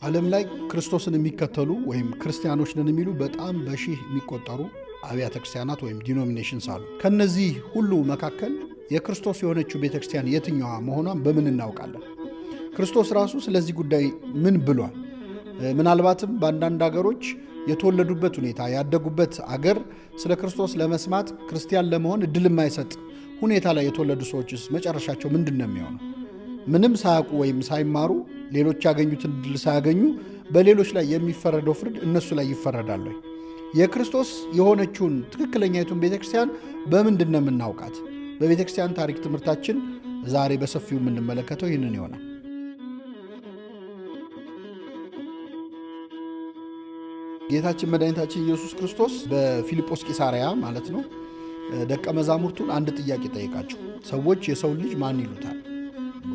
ዓለም ላይ ክርስቶስን የሚከተሉ ወይም ክርስቲያኖች ነን የሚሉ በጣም በሺህ የሚቆጠሩ አብያተ ክርስቲያናት ወይም ዲኖሚኔሽንስ አሉ። ከነዚህ ሁሉ መካከል የክርስቶስ የሆነችው ቤተክርስቲያን የትኛዋ መሆኗን በምን እናውቃለን? ክርስቶስ ራሱ ስለዚህ ጉዳይ ምን ብሏል? ምናልባትም በአንዳንድ አገሮች የተወለዱበት ሁኔታ ያደጉበት አገር ስለ ክርስቶስ ለመስማት ክርስቲያን ለመሆን እድል የማይሰጥ ሁኔታ ላይ የተወለዱ ሰዎችስ መጨረሻቸው ምንድን ነው የሚሆነው? ምንም ሳያውቁ ወይም ሳይማሩ ሌሎች ያገኙትን እድል ሳያገኙ በሌሎች ላይ የሚፈረደው ፍርድ እነሱ ላይ ይፈረዳል። የክርስቶስ የሆነችውን ትክክለኛይቱን ቤተክርስቲያን በምንድን ነው የምናውቃት? በቤተክርስቲያን ታሪክ ትምህርታችን ዛሬ በሰፊው የምንመለከተው ይህንን ይሆናል። ጌታችን መድኃኒታችን ኢየሱስ ክርስቶስ በፊልጶስ ቂሳርያ ማለት ነው ደቀ መዛሙርቱን አንድ ጥያቄ ጠየቃቸው። ሰዎች የሰው ልጅ ማን ይሉታል?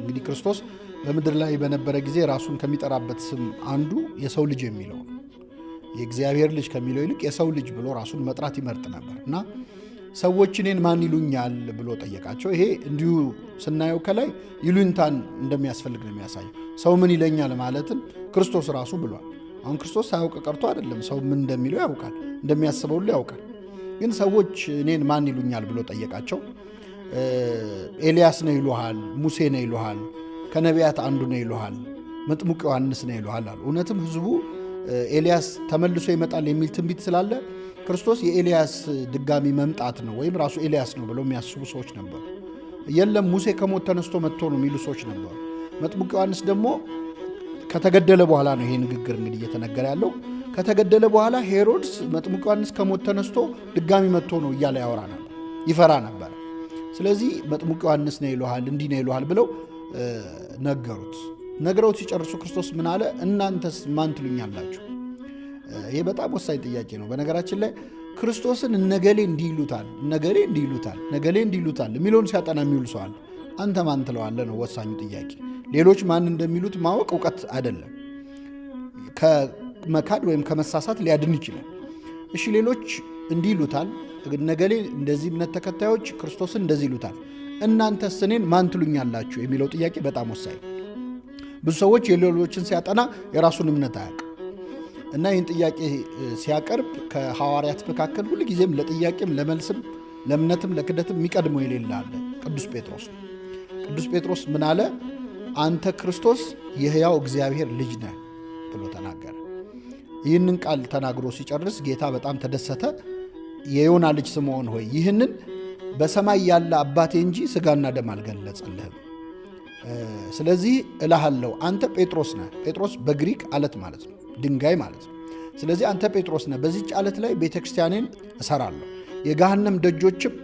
እንግዲህ ክርስቶስ በምድር ላይ በነበረ ጊዜ ራሱን ከሚጠራበት ስም አንዱ የሰው ልጅ የሚለው ነው። የእግዚአብሔር ልጅ ከሚለው ይልቅ የሰው ልጅ ብሎ ራሱን መጥራት ይመርጥ ነበር እና ሰዎች እኔን ማን ይሉኛል ብሎ ጠየቃቸው። ይሄ እንዲሁ ስናየው ከላይ ይሉኝታን እንደሚያስፈልግ ነው የሚያሳየው። ሰው ምን ይለኛል ማለትን ክርስቶስ ራሱ ብሏል። አሁን ክርስቶስ ሳያውቅ ቀርቶ አይደለም። ሰው ምን እንደሚለው ያውቃል፣ እንደሚያስበው ሁሉ ያውቃል። ግን ሰዎች እኔን ማን ይሉኛል ብሎ ጠየቃቸው። ኤልያስ ነው ይሉሃል፣ ሙሴ ነው ይሉሃል፣ ከነቢያት አንዱ ነው ይሉሃል፣ መጥምቁ ዮሐንስ ነው ይሉሃል አሉ። እውነትም ህዝቡ ኤልያስ ተመልሶ ይመጣል የሚል ትንቢት ስላለ ክርስቶስ የኤልያስ ድጋሚ መምጣት ነው ወይም ራሱ ኤልያስ ነው ብለው የሚያስቡ ሰዎች ነበሩ። የለም ሙሴ ከሞት ተነስቶ መጥቶ ነው የሚሉ ሰዎች ነበሩ። መጥምቁ ዮሐንስ ደግሞ ከተገደለ በኋላ ነው ይሄ ንግግር እንግዲህ እየተነገረ ያለው። ከተገደለ በኋላ ሄሮድስ መጥምቁ ዮሐንስ ከሞት ተነስቶ ድጋሚ መጥቶ ነው እያለ ያወራ ነበር፣ ይፈራ ነበር። ስለዚህ መጥምቁ ዮሐንስ ነው ይሉሃል፣ እንዲህ ነው ይሉሃል ብለው ነገሩት። ነግረውት ሲጨርሱ ክርስቶስ ምን አለ? እናንተስ ማን ትሉኛላችሁ? ይሄ በጣም ወሳኝ ጥያቄ ነው። በነገራችን ላይ ክርስቶስን እነገሌ እንዲህ ይሉታል፣ እነገሌ እንዲህ ይሉታል፣ እነገሌ እንዲህ ይሉታል የሚለውን ሲያጠና የሚውል ሰው አለ። አንተ ማን ትለዋለህ ነው ወሳኙ ጥያቄ። ሌሎች ማን እንደሚሉት ማወቅ እውቀት አይደለም። ከመካድ ወይም ከመሳሳት ሊያድን ይችላል። እሺ ሌሎች እንዲህ ይሉታል፣ ነገሌ እንደዚህ እምነት ተከታዮች ክርስቶስን እንደዚህ ይሉታል፣ እናንተስ እኔን ማን ትሉኛላችሁ የሚለው ጥያቄ በጣም ወሳኝ። ብዙ ሰዎች የሌሎችን ሲያጠና የራሱን እምነት አያውቅም እና ይህን ጥያቄ ሲያቀርብ ከሐዋርያት መካከል ሁልጊዜም ለጥያቄም ለመልስም ለእምነትም ለክደትም የሚቀድመው የሌለ አለ፣ ቅዱስ ጴጥሮስ። ቅዱስ ጴጥሮስ ምን አለ? አንተ ክርስቶስ የሕያው እግዚአብሔር ልጅ ነህ ብሎ ተናገረ። ይህንን ቃል ተናግሮ ሲጨርስ ጌታ በጣም ተደሰተ። የዮና ልጅ ስምዖን ሆይ ይህንን በሰማይ ያለ አባቴ እንጂ ሥጋና ደም አልገለጸልህም። ስለዚህ እልሃለሁ አንተ ጴጥሮስ ነህ። ጴጥሮስ በግሪክ አለት ማለት ነው፣ ድንጋይ ማለት ነው። ስለዚህ አንተ ጴጥሮስ ነህ፣ በዚህች አለት ላይ ቤተክርስቲያኔን እሰራለሁ፣ የገሃነም ደጆችም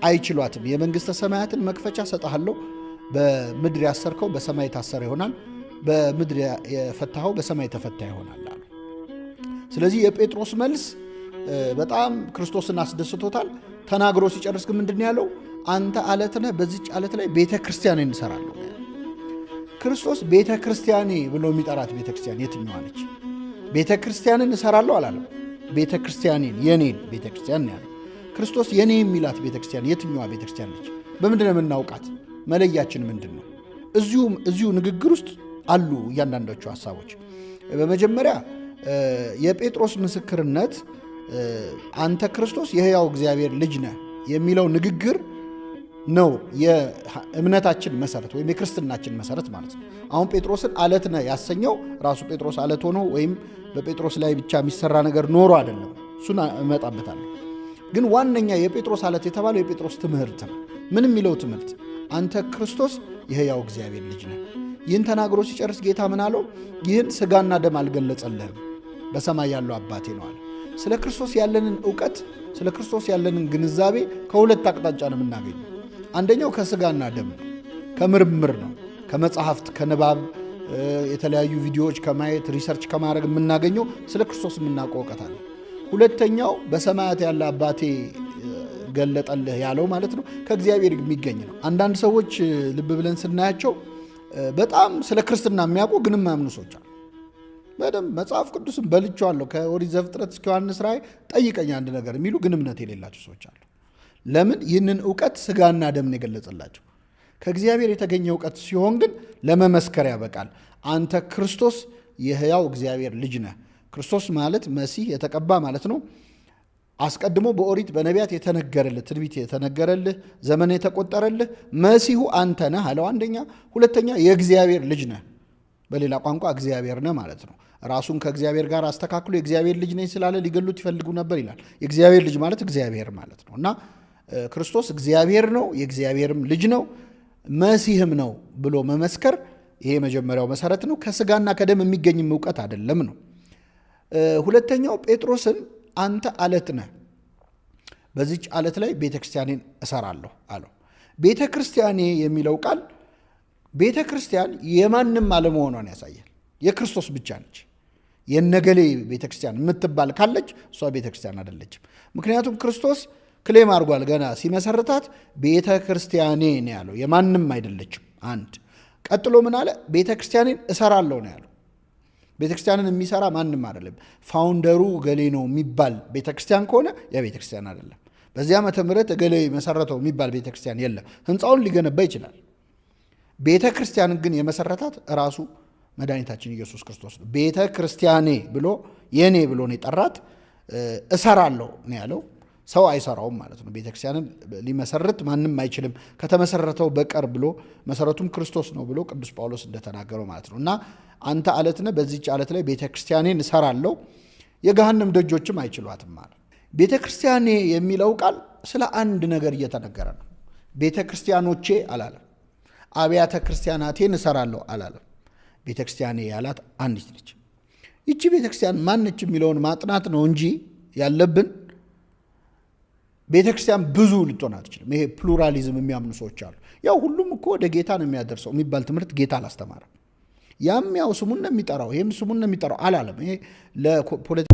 አይችሏትም። የመንግሥተ ሰማያትን መክፈቻ ሰጠሃለሁ። በምድር ያሰርከው በሰማይ የታሰረ ይሆናል፣ በምድር የፈታኸው በሰማይ የተፈታ ይሆናል አሉ። ስለዚህ የጴጥሮስ መልስ በጣም ክርስቶስን አስደስቶታል። ተናግሮ ሲጨርስ ግን ምንድን ያለው? አንተ አለት ነህ፣ በዚች አለት ላይ ቤተ ክርስቲያኔን እንሰራለሁ። ክርስቶስ ቤተ ክርስቲያኔ ብሎ የሚጠራት ቤተ ክርስቲያን የትኛዋ ነች? ቤተ ክርስቲያንን እሰራለሁ አላለም። ቤተ ክርስቲያኔን፣ የኔን ቤተ ክርስቲያን ያለው ክርስቶስ። የኔ የሚላት ቤተ ክርስቲያን የትኛዋ ቤተ ክርስቲያን ነች? በምንድን ነው የምናውቃት? መለያችን ምንድን ነው? እዚሁ ንግግር ውስጥ አሉ እያንዳንዶቹ ሀሳቦች። በመጀመሪያ የጴጥሮስ ምስክርነት አንተ ክርስቶስ የሕያው እግዚአብሔር ልጅ ነህ የሚለው ንግግር ነው የእምነታችን መሰረት ወይም የክርስትናችን መሰረት ማለት ነው። አሁን ጴጥሮስን አለት ነህ ያሰኘው ራሱ ጴጥሮስ አለት ሆኖ ወይም በጴጥሮስ ላይ ብቻ የሚሰራ ነገር ኖሮ አይደለም። እሱን እመጣበታለሁ። ግን ዋነኛ የጴጥሮስ አለት የተባለው የጴጥሮስ ትምህርት ነው። ምን የሚለው ትምህርት? አንተ ክርስቶስ የሕያው እግዚአብሔር ልጅ ነህ። ይህን ተናግሮ ሲጨርስ ጌታ ምን አለው? ይህን ሥጋና ደም አልገለጸልህም፣ በሰማይ ያለው አባቴ ነው አለ። ስለ ክርስቶስ ያለንን እውቀት፣ ስለ ክርስቶስ ያለንን ግንዛቤ ከሁለት አቅጣጫ ነው የምናገኘው። አንደኛው ከሥጋና ደም ነው፣ ከምርምር ነው፣ ከመጽሐፍት ከንባብ የተለያዩ ቪዲዮዎች ከማየት ሪሰርች ከማድረግ የምናገኘው ስለ ክርስቶስ የምናውቀው እውቀት አለ። ሁለተኛው በሰማያት ያለ አባቴ ገለጠልህ ያለው ማለት ነው፣ ከእግዚአብሔር የሚገኝ ነው። አንዳንድ ሰዎች ልብ ብለን ስናያቸው በጣም ስለ ክርስትና የሚያውቁ ግን የማያምኑ ሰዎች አሉ። በደንብ መጽሐፍ ቅዱስን በልቼዋለሁ ከኦሪት ዘፍጥረት እስከ ዮሐንስ ራእይ ጠይቀኝ አንድ ነገር የሚሉ ግን እምነት የሌላቸው ሰዎች አሉ። ለምን? ይህንን እውቀት ሥጋና ደምን የገለጸላቸው ከእግዚአብሔር የተገኘ እውቀት ሲሆን ግን ለመመስከር ያበቃል። አንተ ክርስቶስ የሕያው እግዚአብሔር ልጅ ነህ። ክርስቶስ ማለት መሲህ የተቀባ ማለት ነው። አስቀድሞ በኦሪት በነቢያት የተነገረልህ ትንቢት የተነገረልህ ዘመን የተቆጠረልህ መሲሁ አንተ ነህ አለው። አንደኛ። ሁለተኛ የእግዚአብሔር ልጅ ነህ፣ በሌላ ቋንቋ እግዚአብሔር ነህ ማለት ነው። ራሱን ከእግዚአብሔር ጋር አስተካክሎ የእግዚአብሔር ልጅ ነኝ ስላለ ሊገሉት ይፈልጉ ነበር ይላል። የእግዚአብሔር ልጅ ማለት እግዚአብሔር ማለት ነው እና ክርስቶስ እግዚአብሔር ነው፣ የእግዚአብሔርም ልጅ ነው፣ መሲህም ነው ብሎ መመስከር ይሄ የመጀመሪያው መሰረት ነው። ከስጋና ከደም የሚገኝም እውቀት አይደለም ነው። ሁለተኛው ጴጥሮስን አንተ አለት ነህ፣ በዚች አለት ላይ ቤተ ክርስቲያኔን እሰራለሁ አለው። ቤተ ክርስቲያኔ የሚለው ቃል ቤተ ክርስቲያን የማንም አለመሆኗን ያሳያል። የክርስቶስ ብቻ ነች። የነገሌ ቤተ ክርስቲያን የምትባል ካለች እሷ ቤተ ክርስቲያን አይደለችም። ምክንያቱም ክርስቶስ ክሌም አድርጓል። ገና ሲመሰርታት ቤተ ክርስቲያኔ ነው ያለው፣ የማንም አይደለችም። አንድ ቀጥሎ ምን አለ? ቤተ ክርስቲያኔን እሰራለሁ ነው ያለው። ቤተ ክርስቲያንን የሚሰራ ማንም አይደለም። ፋውንደሩ ገሌ ነው የሚባል ቤተ ክርስቲያን ከሆነ ያ ቤተ ክርስቲያን አይደለም። በዚህ ዓመተ ምህረት ገሌ መሰረተው የሚባል ቤተ ክርስቲያን የለም። ህንፃውን ሊገነባ ይችላል። ቤተ ክርስቲያንን ግን የመሰረታት ራሱ መድኃኒታችን ኢየሱስ ክርስቶስ ነው። ቤተ ክርስቲያኔ ብሎ የኔ ብሎ ነው የጠራት። እሰራለሁ ነው ያለው። ሰው አይሰራውም ማለት ነው። ቤተ ክርስቲያንን ሊመሰርት ማንም አይችልም ከተመሰረተው በቀር ብሎ መሰረቱም ክርስቶስ ነው ብሎ ቅዱስ ጳውሎስ እንደተናገረው ማለት ነው። እና አንተ አለት ነህ፣ በዚህች አለት ላይ ቤተ ክርስቲያኔን እሰራለሁ፣ የገሃነም ደጆችም አይችሏትም ማለት። ቤተ ክርስቲያኔ የሚለው ቃል ስለ አንድ ነገር እየተነገረ ነው። ቤተ ክርስቲያኖቼ አላለም። አብያተ ክርስቲያናቴን እሰራለሁ አላለም። ቤተ ክርስቲያኔ ያላት አንዲት ነች። ይቺ ቤተ ክርስቲያን ማነች የሚለውን ማጥናት ነው እንጂ ያለብን ቤተ ክርስቲያን ብዙ ልትሆን አትችልም። ይሄ ፕሉራሊዝም የሚያምኑ ሰዎች አሉ። ያው ሁሉም እኮ ወደ ጌታ ነው የሚያደርሰው የሚባል ትምህርት ጌታ አላስተማረም። ያም ያው ስሙን ነው የሚጠራው፣ ይህም ስሙን ነው የሚጠራው አላለም። ይሄ ለፖለቲካ